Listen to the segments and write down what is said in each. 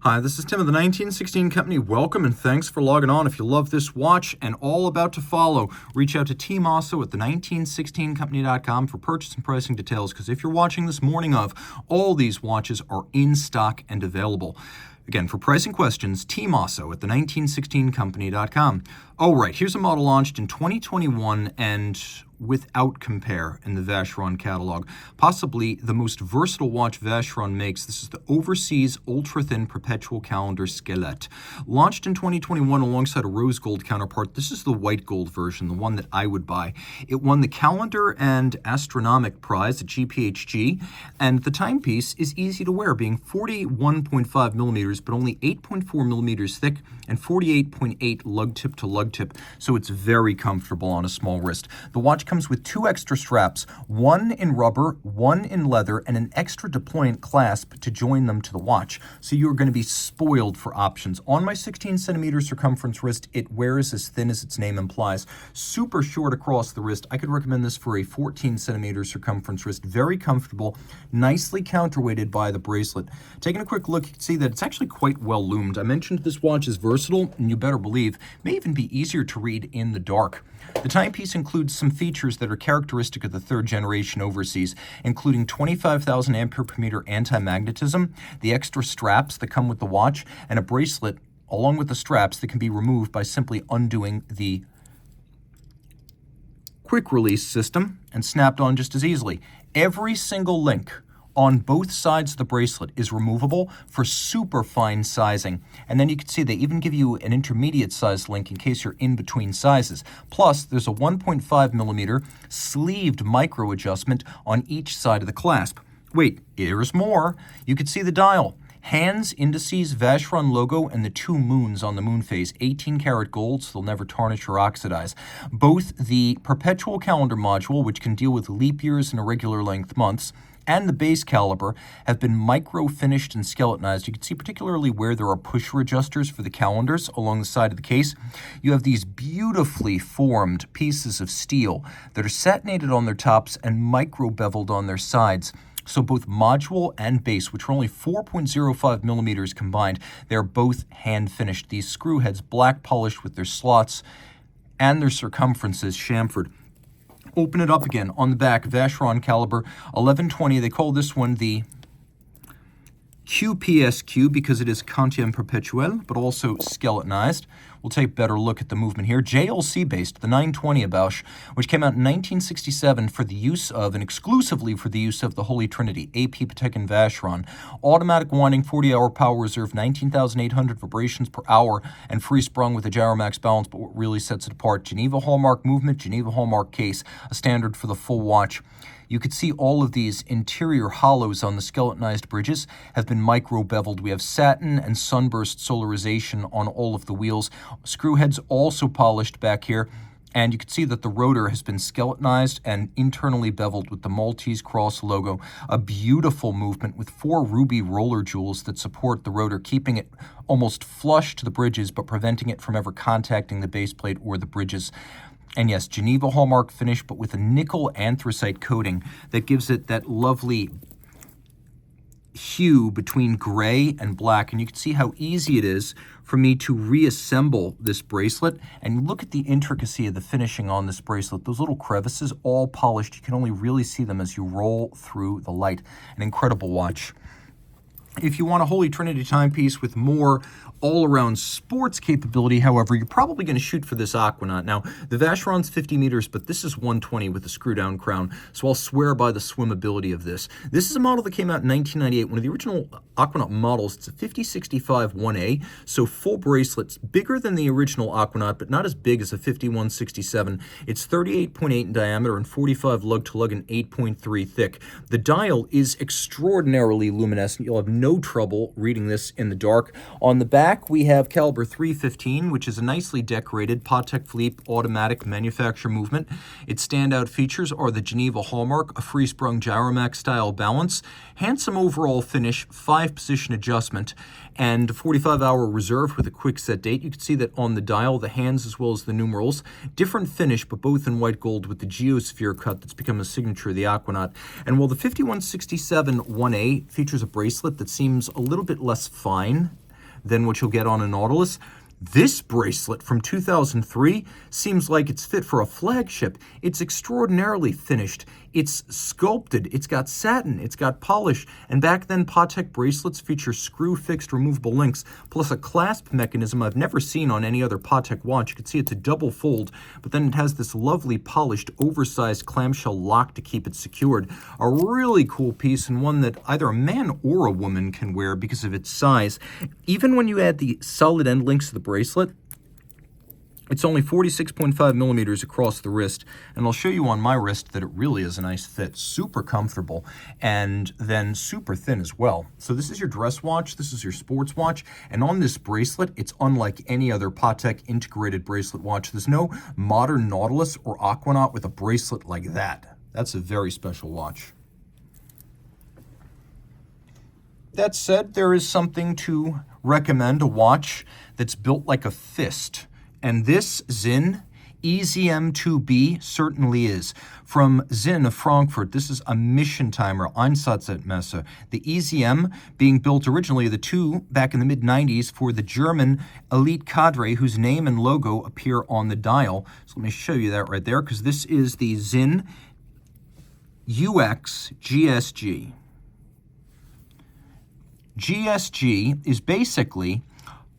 Hi, this is Tim of the 1916 Company. Welcome and thanks for logging on. If you love this watch and all about to follow, reach out to Team Mosso at the1916company.com for purchase and pricing details, because if you're watching this morning of, all these watches are in stock and available. Again, for pricing questions, Team Mosso at the1916company.com. Oh, right, here's a model launched in 2021 and without compare in the Vacheron catalog. Possibly the most versatile watch Vacheron makes. This is the Overseas Ultra-Thin Perpetual Calendar Skelette. Launched in 2021 alongside a rose gold counterpart. This is the white gold version, the one that I would buy. It won the Calendar and Astronomic Prize at GPHG, and the timepiece is easy to wear, being 41.5 millimeters, but only 8.4 millimeters thick and 48.8 lug tip to lug tip, so it's very comfortable on a small wrist. The watch comes with two extra straps, one in rubber, one in leather, and an extra deployant clasp to join them to the watch. So you're going to be spoiled for options. On my 16 centimeter circumference wrist, it wears as thin as its name implies. Super short across the wrist. I could recommend this for a 14 centimeter circumference wrist. Very comfortable, nicely counterweighted by the bracelet. Taking a quick look, you can see that it's actually quite well loomed. I mentioned this watch is versatile, and you better believe, may even be easier to read in the dark. The timepiece includes some features that are characteristic of the third generation Overseas, including 25,000 ampere per meter anti-magnetism, the extra straps that come with the watch, and a bracelet along with the straps that can be removed by simply undoing the quick release system and snapped on just as easily. Every single link on both sides of the bracelet is removable for super fine sizing. And then you can see they even give you an intermediate size link in case you're in between sizes. Plus, there's a 1.5 millimeter sleeved micro adjustment on each side of the clasp. Wait, there's more. You can see the dial. Hands, indices, Vacheron logo, and the two moons on the moon phase, 18 karat gold, so they'll never tarnish or oxidize. Both the Perpetual calendar module, which can deal with leap years and irregular length months, and the base caliber have been micro-finished and skeletonized. You can see particularly where there are pusher adjusters for the calendars along the side of the case. You have these beautifully formed pieces of steel that are satinated on their tops and micro-beveled on their sides. So both module and base, which are only 4.05 millimeters combined, they're both hand-finished. These screw heads black polished with their slots and their circumferences chamfered. Open it up again. On the back, Vacheron caliber 1120. They call this one the QPSQ because it is Quantum Perpetuel, but also skeletonized. We'll take a better look at the movement here. JLC based, the 920 Bausch, which came out in 1967 for the use of, and exclusively for the use of, the Holy Trinity, AP, Patek, and Vacheron. Automatic winding, 40-hour power reserve, 19,800 vibrations per hour, and free sprung with a gyromax balance, but what really sets it apart, Geneva hallmark movement, Geneva hallmark case, a standard for the full watch. You could see all of these interior hollows on the skeletonized bridges have been micro-beveled. We have satin and sunburst solarization on all of the wheels. Screw heads also polished back here. And you can see that the rotor has been skeletonized and internally beveled with the Maltese cross logo. A beautiful movement with 4 ruby roller jewels that support the rotor, keeping it almost flush to the bridges, but preventing it from ever contacting the base plate or the bridges. And yes, Geneva hallmark finish, but with a nickel anthracite coating that gives it that lovely hue between gray and black. And you can see how easy it is for me to reassemble this bracelet. And look at the intricacy of the finishing on this bracelet. Those little crevices, all polished. You can only really see them as you roll through the light. An incredible watch. If you want a Holy Trinity timepiece with more all-around sports capability, however, you're probably going to shoot for this Aquanaut. Now, the Vacheron's 50 meters, but this is 120 with a screw-down crown, so I'll swear by the swimmability of this. This is a model that came out in 1998, one of the original Aquanaut models. It's a 5065 1A, so full bracelets, bigger than the original Aquanaut, but not as big as a 5167. It's 38.8 in diameter and 45 lug-to-lug and 8.3 thick. The dial is extraordinarily luminescent. You'll have no trouble reading this in the dark. On the back, we have caliber 315, which is a nicely decorated Patek Philippe automatic manufacture movement. Its standout features are the Geneva hallmark, a free-sprung gyromax style balance, handsome overall finish, 5-position adjustment, and a 45-hour reserve with a quick set date. You can see that on the dial, the hands as well as the numerals. Different finish, but both in white gold with the geosphere cut that's become a signature of the Aquanaut. And while the 5167 1A features a bracelet that seems a little bit less fine than what you'll get on a Nautilus. This bracelet from 2003 seems like it's fit for a flagship. It's extraordinarily finished. It's sculpted. It's got satin. It's got polish. And back then, Patek bracelets feature screw-fixed removable links, plus a clasp mechanism I've never seen on any other Patek watch. You can see it's a double fold, but then it has this lovely polished, oversized clamshell lock to keep it secured. A really cool piece, and one that either a man or a woman can wear because of its size. Even when you add the solid end links to the bracelet, it's only 46.5 millimeters across the wrist, and I'll show you on my wrist that it really is a nice fit. Super comfortable, and then super thin as well. So this is your dress watch, this is your sports watch, and on this bracelet, it's unlike any other Patek integrated bracelet watch. There's no modern Nautilus or Aquanaut with a bracelet like that. That's a very special watch. That said, there is something to recommend, a watch that's built like a fist. And this Sinn EZM2B certainly is. From Sinn of Frankfurt, this is a mission timer, Einsatzmesser. The EZM being built originally, the two back in the mid-90s for the German elite cadre whose name and logo appear on the dial. So let me show you that right there, because this is the Sinn UX GSG. GSG is basically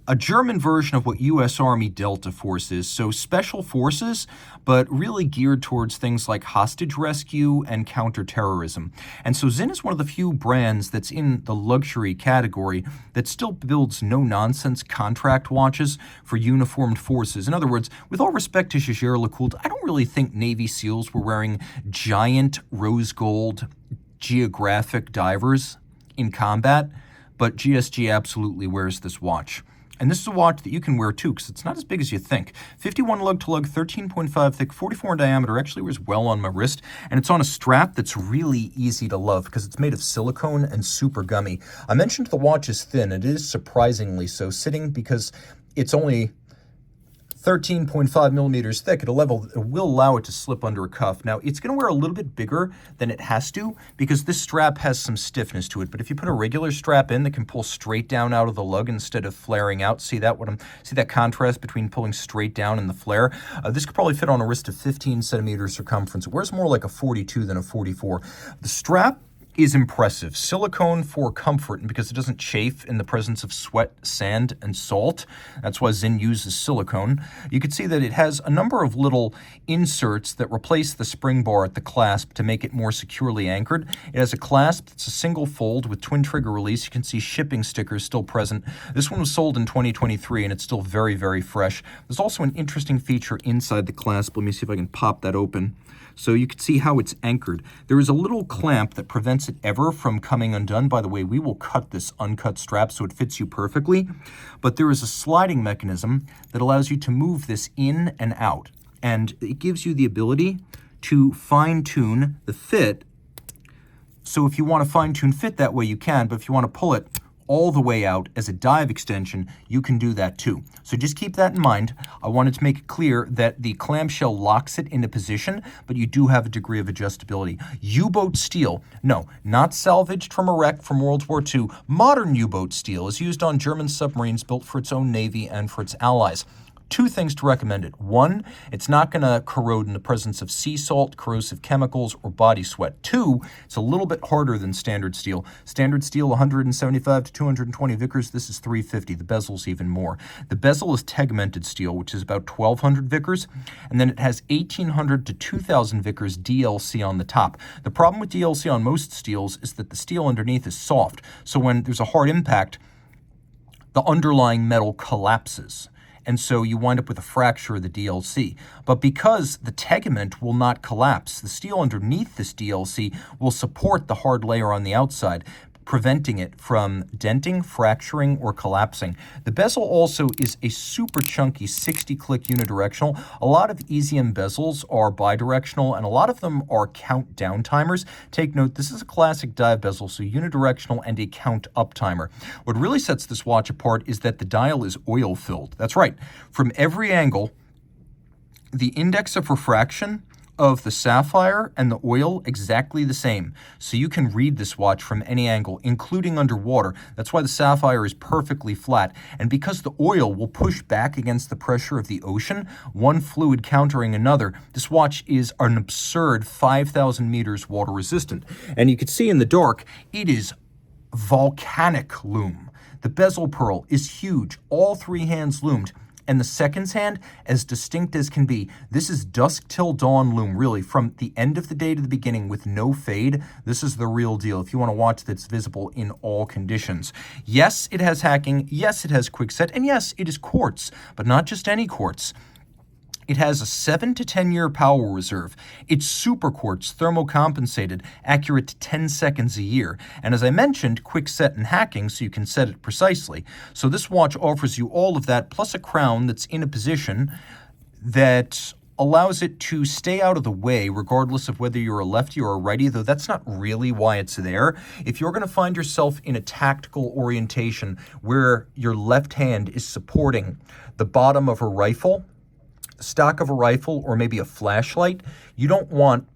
a German version of what U.S. Army Delta Force is, so special forces, but really geared towards things like hostage rescue and counterterrorism. And so Sinn is one of the few brands that's in the luxury category that still builds no-nonsense contract watches for uniformed forces. In other words, with all respect to Jaeger-LeCoultre, I don't really think Navy SEALs were wearing giant rose gold geographic divers in combat, but GSG absolutely wears this watch. And this is a watch that you can wear too, because it's not as big as you think. 51 lug to lug, 13.5 thick, 44 in diameter, actually wears well on my wrist. And it's on a strap that's really easy to love because it's made of silicone and super gummy. I mentioned the watch is thin. It is surprisingly so sitting because it's only 13.5 millimeters thick. It will allow it to slip under a cuff. Now, it's going to wear a little bit bigger than it has to because this strap has some stiffness to it. But if you put a regular strap in that can pull straight down out of the lug instead of flaring out, see that contrast between pulling straight down and the flare? This could probably fit on a wrist of 15 centimeters circumference. It wears more like a 42 than a 44. The strap is impressive. Silicone for comfort, and because it doesn't chafe in the presence of sweat, sand, and salt. That's why Sinn uses silicone. You can see that it has a number of little inserts that replace the spring bar at the clasp to make it more securely anchored. It has a clasp that's a single fold with twin trigger release. You can see shipping stickers still present. This one was sold in 2023, and it's still very, very fresh. There's also an interesting feature inside the clasp. Let me see if I can pop that open. So you can see how it's anchored. There is a little clamp that prevents it ever from coming undone. By the way, we will cut this uncut strap so it fits you perfectly. But there is a sliding mechanism that allows you to move this in and out. And it gives you the ability to fine-tune the fit. So if you want to fine-tune fit that way, you can. But if you want to pull it all the way out as a dive extension, you can do that too. So just keep that in mind. I wanted to make it clear that the clamshell locks it into position, but you do have a degree of adjustability. U-boat steel, no, not salvaged from a wreck from World War II. Modern U-boat steel is used on German submarines built for its own navy and for its allies. Two things to recommend it. One, it's not going to corrode in the presence of sea salt, corrosive chemicals, or body sweat. Two, it's a little bit harder than standard steel. Standard steel, 175 to 220 Vickers. This is 350. The bezel's even more. The bezel is tegmented steel, which is about 1,200 Vickers, and then it has 1,800 to 2,000 Vickers DLC on the top. The problem with DLC on most steels is that the steel underneath is soft, so when there's a hard impact, the underlying metal collapses. And so you wind up with a fracture of the DLC. But because the tegment will not collapse, the steel underneath this DLC will support the hard layer on the outside, preventing it from denting, fracturing, or collapsing. The bezel also is a super chunky 60-click unidirectional. A lot of EZM bezels are bidirectional, and a lot of them are count-down timers. Take note, this is a classic dive bezel, so unidirectional and a count-up timer. What really sets this watch apart is that the dial is oil-filled. That's right. From every angle, the index of refraction of the sapphire and the oil exactly the same. So you can read this watch from any angle, including underwater. That's why the sapphire is perfectly flat. And because the oil will push back against the pressure of the ocean, one fluid countering another, this watch is an absurd 5,000 meters water resistant. And you can see in the dark, it is volcanic loom. The bezel pearl is huge, all three hands loomed. And the seconds hand, as distinct as can be. This is dusk till dawn loom, really, from the end of the day to the beginning with no fade. This is the real deal if you want to watch that's visible in all conditions. Yes, it has hacking. Yes, it has quickset. And yes, it is quartz, but not just any quartz. It has a 7 to 10 year power reserve. It's super quartz, thermocompensated, accurate to 10 seconds a year. And as I mentioned, quick set and hacking so you can set it precisely. So this watch offers you all of that, plus a crown that's in a position that allows it to stay out of the way regardless of whether you're a lefty or a righty, though that's not really why it's there. If you're going to find yourself in a tactical orientation where your left hand is supporting the bottom of a rifle, stock of a rifle, or maybe a flashlight, you don't want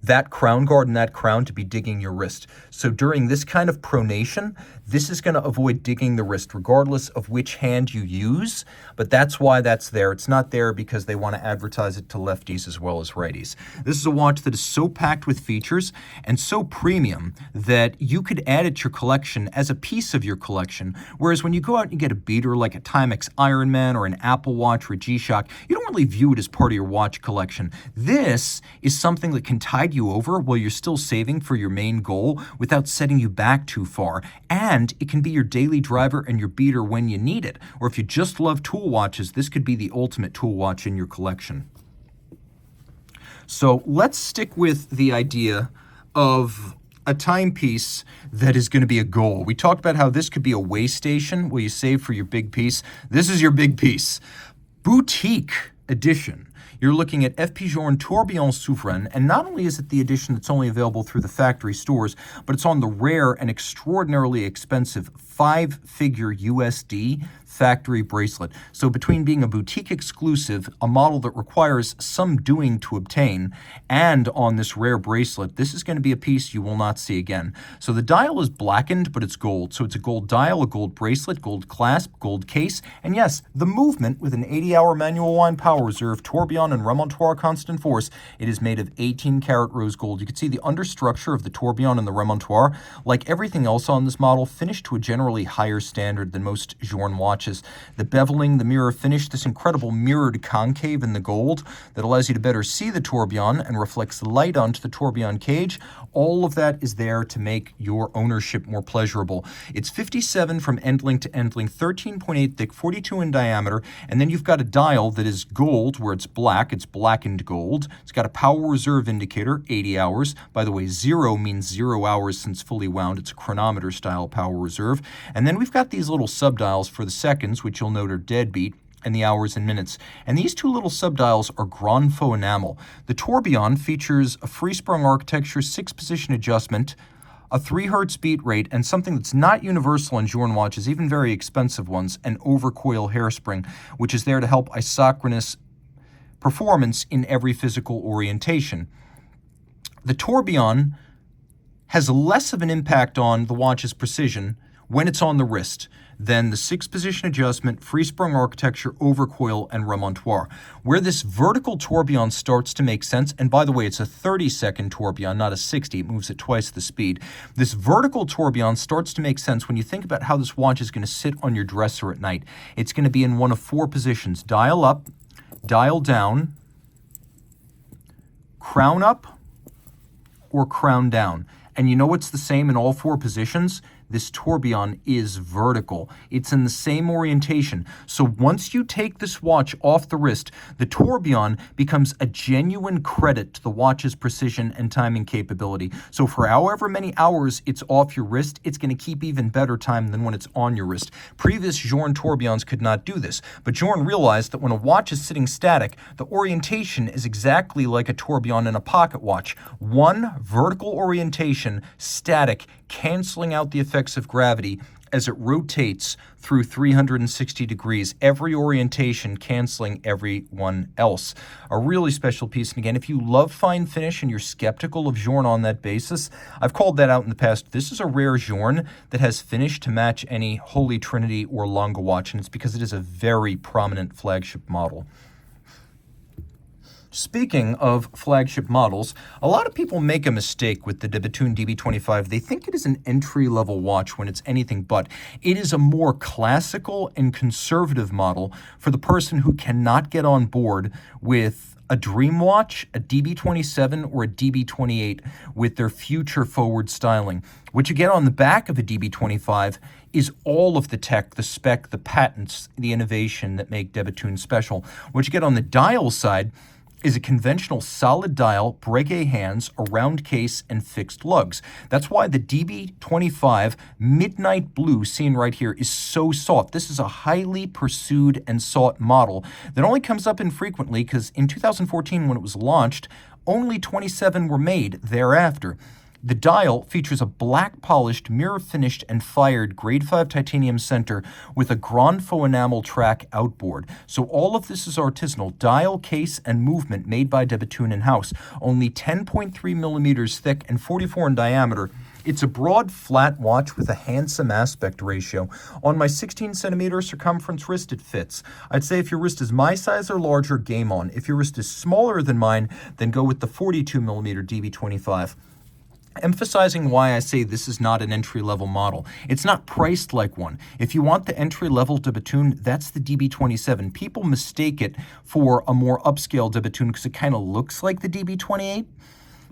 that crown guard and that crown to be digging your wrist. So during this kind of pronation, this is going to avoid digging the wrist regardless of which hand you use, but that's why that's there. It's not there because they want to advertise it to lefties as well as righties. This is a watch that is so packed with features and so premium that you could add it to your collection as a piece of your collection, whereas when you go out and you get a beater like a Timex Ironman or an Apple Watch or a G-Shock, you don't really view it as part of your watch collection. This is something that can tide you over while you're still saving for your main goal without setting you back too far. And it can be your daily driver and your beater when you need it. Or if you just love tool watches, this could be the ultimate tool watch in your collection. So let's stick with the idea of a timepiece that is going to be a goal. We talked about how this could be a way station where you save for your big piece. This is your big piece. Boutique edition. You're looking at FP Journe Tourbillon Souverain, and not only is it the edition that's only available through the factory stores, but it's on the rare and extraordinarily expensive 5-figure USD factory bracelet. So between being a boutique exclusive, a model that requires some doing to obtain, and on this rare bracelet, this is going to be a piece you will not see again. So the dial is blackened, but it's gold. So it's a gold dial, a gold bracelet, gold clasp, gold case, and yes, the movement with an 80-hour manual wind power reserve, tourbillon and remontoir constant force. It is made of 18-karat rose gold. You can see the understructure of the tourbillon and the remontoir. Like everything else on this model, finished to a generally higher standard than most Journe watches. The beveling, the mirror finish, this incredible mirrored concave in the gold that allows you to better see the tourbillon and reflects light onto the tourbillon cage. All of that is there to make your ownership more pleasurable. It's 57 from end link to end link, 13.8 thick, 42 in diameter, and then you've got a dial that is gold where it's black. It's blackened gold. It's got a power reserve indicator, 80 hours. By the way, 0 means 0 hours since fully wound. It's a chronometer style power reserve. And then we've got these little subdials for the seconds, which you'll note are deadbeat, and the hours and minutes. And these two little subdials are grand faux enamel. The tourbillon features a free-sprung architecture, 6-position adjustment, a 3 Hz beat rate, and something that's not universal in Journe watches, even very expensive ones, an overcoil hairspring, which is there to help isochronous performance in every physical orientation. The tourbillon has less of an impact on the watch's precision when it's on the wrist than the 6-position adjustment, free-sprung architecture, overcoil, and remontoir. Where this vertical tourbillon starts to make sense, and by the way, it's a 30-second tourbillon, not a 60. It moves at twice the speed. This vertical tourbillon starts to make sense when you think about how this watch is going to sit on your dresser at night. It's going to be in one of 4 positions: dial up, dial down, crown up, or crown down. And you know what's the same in all 4 positions? This tourbillon is vertical. It's in the same orientation. So once you take this watch off the wrist, the tourbillon becomes a genuine credit to the watch's precision and timing capability. So for however many hours it's off your wrist, it's going to keep even better time than when it's on your wrist. Previous Journe tourbillons could not do this, but Journe realized that when a watch is sitting static, the orientation is exactly like a tourbillon in a pocket watch. One vertical orientation, static, canceling out the effects of gravity, as it rotates through 360 degrees, every orientation canceling everyone else. A really special piece. And again, if you love fine finish and you're skeptical of Journe on that basis, I've called that out in the past. This is a rare Journe that has finish to match any Holy Trinity or Longa watch, and it's because it is a very prominent flagship model. Speaking of flagship models, a lot of people make a mistake with the Bethune DB25. They think it is an entry-level watch when it's anything but. It is a more classical and conservative model for the person who cannot get on board with a dream watch, a DB27, or a DB28 with their future forward styling. What you get on the back of a DB25 is all of the tech, the spec, the patents, the innovation that make Bethune special. What you get on the dial side is a conventional solid dial, breguet hands, a round case, and fixed lugs. That's why the DB25 Midnight Blue seen right here is so sought. This is a highly pursued and sought model that only comes up infrequently because in 2014 when it was launched, only 27 were made thereafter. The dial features a black polished, mirror finished and fired grade 5 titanium center with a Grand Faux enamel track outboard. So all of this is artisanal, dial, case, and movement made by Bethune in-house. Only 10.3 millimeters thick and 44 in diameter. It's a broad, flat watch with a handsome aspect ratio. On my 16 centimeter circumference wrist, it fits. I'd say if your wrist is my size or larger, game on. If your wrist is smaller than mine, then go with the 42 millimeter DB25. Emphasizing why I say this is not an entry-level model. It's not priced like one. If you want the entry-level Bethune, that's the DB27. People mistake it for a more upscale Bethune because it kind of looks like the DB28.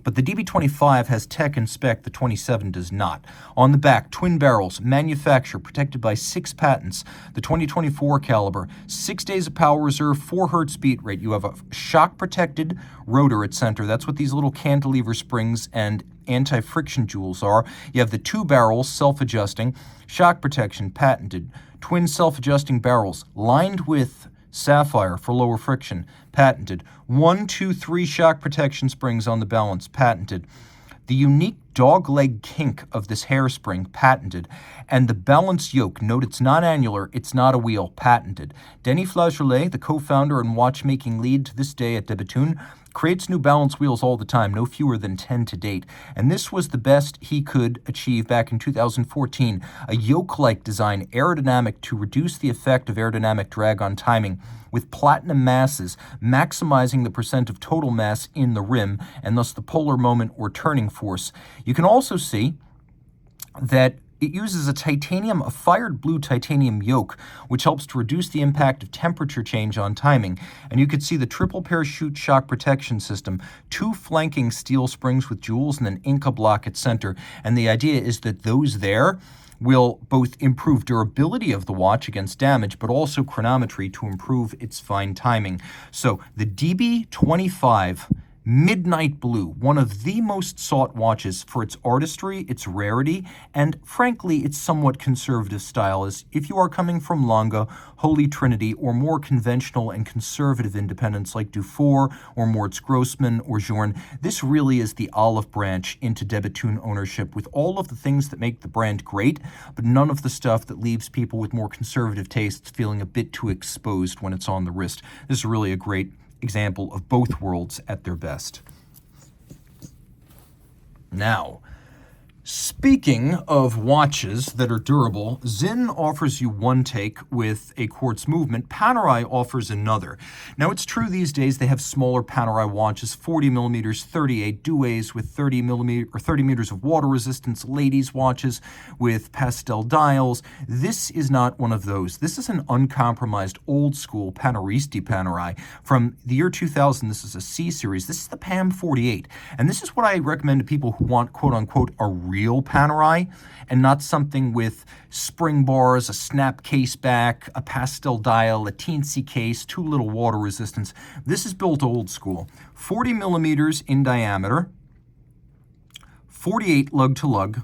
But the DB25 has tech and spec the 27 does not. On the back, twin barrels, manufacturer, protected by 6 patents. The 2024 caliber, 6 days of power reserve, 4 hertz beat rate. You have a shock-protected rotor at center. That's what these little cantilever springs and anti-friction jewels are. You have the 2 barrels, self-adjusting, shock protection, patented. Twin self-adjusting barrels, lined with sapphire for lower friction, patented. 1, 2, 3 shock protection springs on the balance, patented. The unique dog-leg kink of this hairspring, patented. And the balance yoke, note it's not annular, it's not a wheel, patented. Denis Flageolet, the co-founder and watchmaking lead to this day at Bethune, creates new balance wheels all the time, no fewer than 10 to date. And this was the best he could achieve back in 2014. A yoke-like design, aerodynamic to reduce the effect of aerodynamic drag on timing, with platinum masses, maximizing the percent of total mass in the rim, and thus the polar moment or turning force. You can also see that it uses a fired blue titanium yoke, which helps to reduce the impact of temperature change on timing. And you could see the triple parachute shock protection system, 2 flanking steel springs with jewels, and an Inca block at center. And the idea is that those there will both improve durability of the watch against damage, but also chronometry to improve its fine timing. So the DB25 Midnight Blue, one of the most sought watches for its artistry, its rarity, and frankly, its somewhat conservative style. As if you are coming from Longa, Holy Trinity, or more conventional and conservative independents like Dufour or Moritz Grossman or Journe, this really is the olive branch into Bethune ownership, with all of the things that make the brand great, but none of the stuff that leaves people with more conservative tastes feeling a bit too exposed when it's on the wrist. This is really a great example of both worlds at their best. Now, speaking of watches that are durable, Sinn offers you one take with a quartz movement. Panerai offers another. Now, it's true these days they have smaller Panerai watches, 40 millimeters, 38 Douais with 30 meters of water resistance, ladies' watches with pastel dials. This is not one of those. This is an uncompromised, old-school Paneristi Panerai from the year 2000. This is a C series. This is the PAM 48, and this is what I recommend to people who want, quote-unquote, a real Panerai and not something with spring bars, a snap case back, a pastel dial, a teensy case, too little water resistance. This is built old school. 40 millimeters in diameter, 48 lug to lug,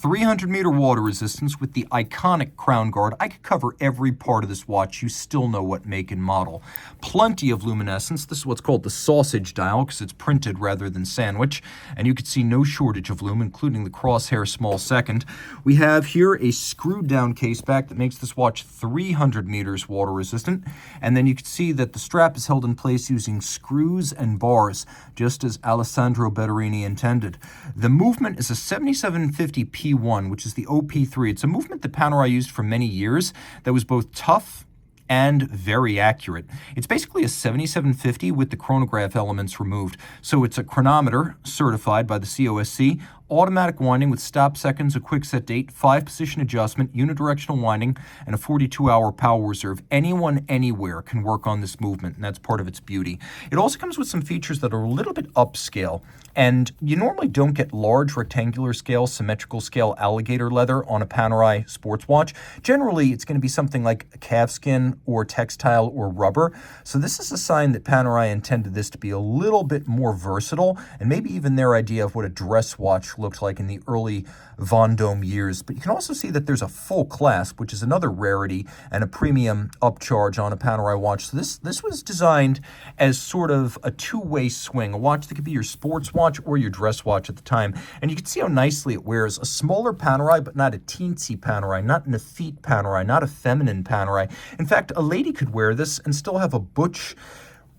300-meter water resistance with the iconic crown guard. I could cover every part of this watch. You still know what make and model. Plenty of luminescence. This is what's called the sausage dial because it's printed rather than sandwich. And you can see no shortage of lume, including the crosshair small second. We have here a screwed down case back that makes this watch 300 meters water resistant. And then you can see that the strap is held in place using screws and bars, just as Alessandro Betterini intended. The movement is a 7750 P1, which is the OP3. It's a movement that Panerai used for many years that was both tough and very accurate. It's basically a 7750 with the chronograph elements removed. So it's a chronometer certified by the COSC, automatic winding with stop seconds, a quick set date, 5-position adjustment, unidirectional winding, and a 42-hour power reserve. Anyone, anywhere can work on this movement, and that's part of its beauty. It also comes with some features that are a little bit upscale, and you normally don't get large rectangular scale, symmetrical scale alligator leather on a Panerai sports watch. Generally, it's going to be something like calfskin or textile or rubber. So this is a sign that Panerai intended this to be a little bit more versatile, and maybe even their idea of what a dress watch looked like in the early Vendôme years. But you can also see that there's a full clasp, which is another rarity and a premium upcharge on a Panerai watch. So this was designed as sort of a two-way swing, a watch that could be your sports watch or your dress watch at the time. And you can see how nicely it wears. A smaller Panerai, but not a teensy Panerai, not an effete Panerai, not a feminine Panerai. In fact, a lady could wear this and still have a butch,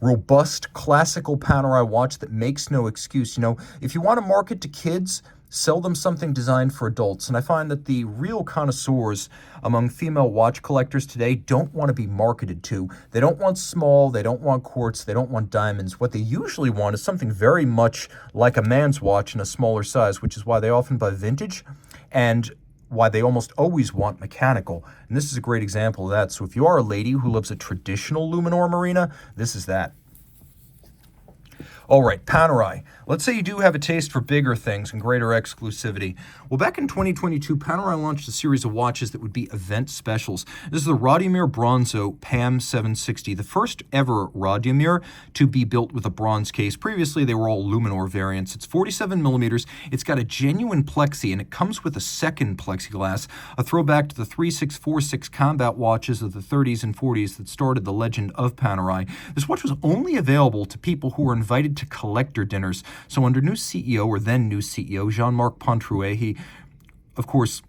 robust, classical Panerai watch that makes no excuse. You know, if you want to market to kids, sell them something designed for adults. And I find that the real connoisseurs among female watch collectors today don't want to be marketed to. They don't want small, they don't want quartz, they don't want diamonds. What they usually want is something very much like a man's watch in a smaller size, which is why they often buy vintage and why they almost always want mechanical. And this is a great example of that. So if you are a lady who loves a traditional Luminor Marina, this is that. All right, Panerai. Let's say you do have a taste for bigger things and greater exclusivity. Well, back in 2022, Panerai launched a series of watches that would be event specials. This is the Radiomir Bronzo PAM 760, the first ever Radiomir to be built with a bronze case. Previously, they were all Luminor variants. It's 47 millimeters. It's got a genuine plexi, and it comes with a second plexiglass, a throwback to the 3646 combat watches of the 30s and 40s that started the legend of Panerai. This watch was only available to people who were invited to collector dinners. So under new CEO, or then new CEO, Jean-Marc Pontruet, he, of course,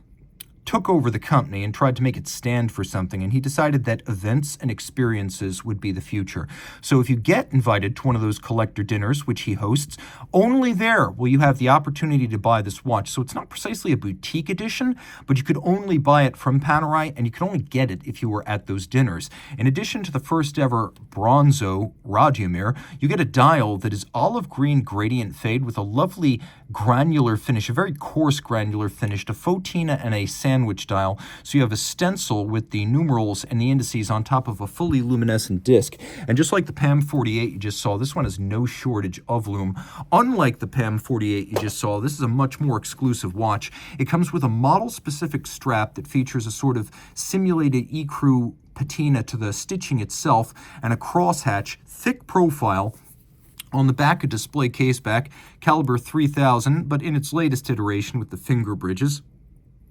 took over the company and tried to make it stand for something, and he decided that events and experiences would be the future. So if you get invited to one of those collector dinners, which he hosts, only there will you have the opportunity to buy this watch. So it's not precisely a boutique edition, but you could only buy it from Panerai, and you could only get it if you were at those dinners. In addition to the first ever Bronzo Radiomir, you get a dial that is olive green gradient fade with a lovely granular finish, a very coarse granular finish, a photina and a sandwich dial. So you have a stencil with the numerals and the indices on top of a fully luminescent disc. And just like the PAM 48 you just saw, this one has no shortage of lume. Unlike the PAM 48 you just saw, this is a much more exclusive watch. It comes with a model-specific strap that features a sort of simulated ecru patina to the stitching itself and a crosshatch, thick profile. On the back, a display case back, caliber 3000, but in its latest iteration with the finger bridges.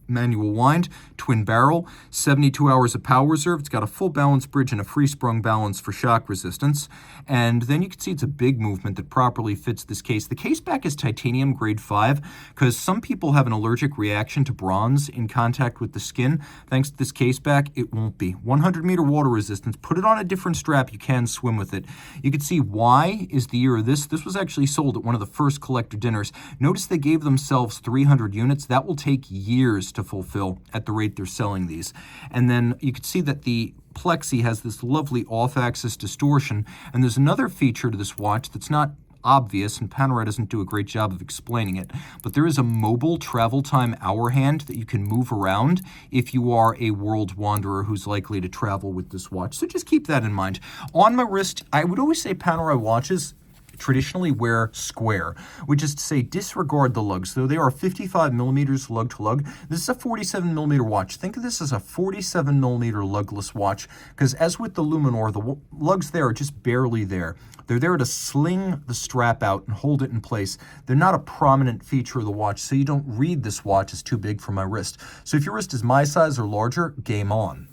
Manual wind, twin barrel, 72 hours of power reserve. It's got a full balance bridge and a free sprung balance for shock resistance. And then you can see it's a big movement that properly fits this case. The case back is titanium grade 5 because some people have an allergic reaction to bronze in contact with the skin. Thanks to this case back, it won't be. 100-meter water resistance. Put it on a different strap, you can swim with it. You can see why is the year of this. This was actually sold at one of the first collector dinners. Notice they gave themselves 300 units. That will take years to fulfill at the rate they're selling these. And then you can see that the plexi has this lovely off-axis distortion, and there's another feature to this watch that's not obvious, and Panerai doesn't do a great job of explaining it, but there is a mobile travel time hour hand that you can move around if you are a world wanderer who's likely to travel with this watch. So just keep that in mind. On my wrist, I would always say Panerai watches traditionally wear square, which is to say disregard the lugs. Though they are 55 millimeters lug to lug, this is a 47 millimeter watch. Think of this as a 47 millimeter lugless watch, because as with the Luminor, the lugs there are just barely there. They're there to sling the strap out and hold it in place. They're not a prominent feature of the watch, so you don't read this watch as too big for my wrist. So if your wrist is my size or larger, game on.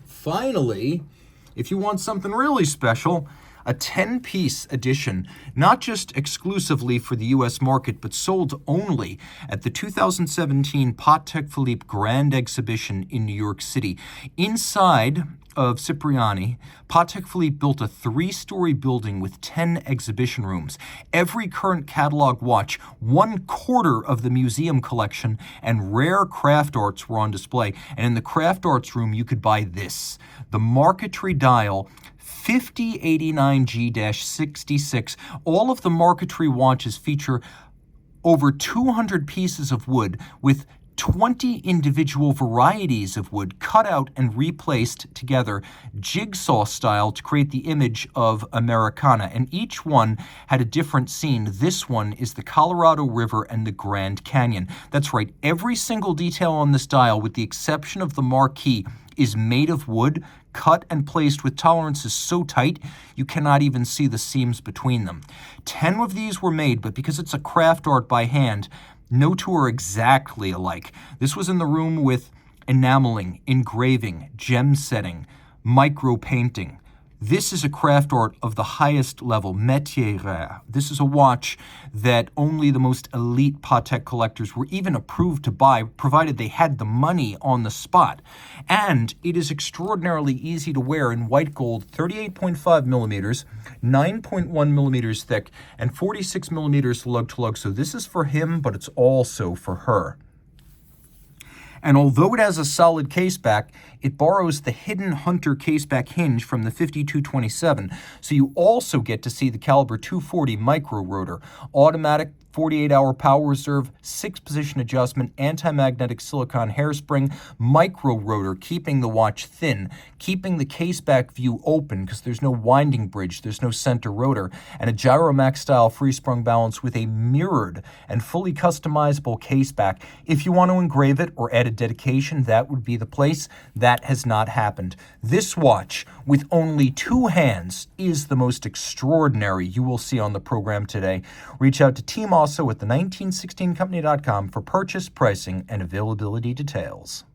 Finally, if you want something really special, a 10-piece edition, not just exclusively for the U.S. market, but sold only at the 2017 Patek Philippe Grand Exhibition in New York City. Inside of Cipriani, Patek Philippe built a 3-story building with 10 exhibition rooms. Every current catalog watch, 1/4 of the museum collection, and rare craft arts were on display. And in the craft arts room, you could buy this, the Marquetry dial 5089G-66. All of the Marquetry watches feature over 200 pieces of wood with 20 individual varieties of wood cut out and replaced together jigsaw style to create the image of Americana, and each one had a different scene. This one is the Colorado River and the Grand Canyon. That's right, every single detail on this dial, with the exception of the marquee, is made of wood, cut and placed with tolerances so tight you cannot even see the seams between them. 10 of these were made, but because it's a craft art by hand, no two are exactly alike. This was in the room with enameling, engraving, gem setting, micro painting. This is a craft art of the highest level, métier rare. This is a watch that only the most elite Patek collectors were even approved to buy, provided they had the money on the spot. And it is extraordinarily easy to wear in white gold, 38.5 millimeters, 9.1 millimeters thick, and 46 millimeters lug to lug. So this is for him, but it's also for her. And although it has a solid caseback, it borrows the hidden Hunter caseback hinge from the 5227, so you also get to see the caliber 240 micro rotor, automatic 48-hour power reserve, 6-position adjustment, anti-magnetic silicone hairspring, micro rotor, keeping the watch thin, keeping the caseback view open because there's no winding bridge, there's no center rotor, and a Gyromax-style free-sprung balance with a mirrored and fully customizable caseback. If you want to engrave it or add a dedication, that would be the place. That has not happened. This watch, with only 2 hands, is the most extraordinary you will see on the program today. Reach out to Team Mosso at the 1916company.com for purchase, pricing, and availability details.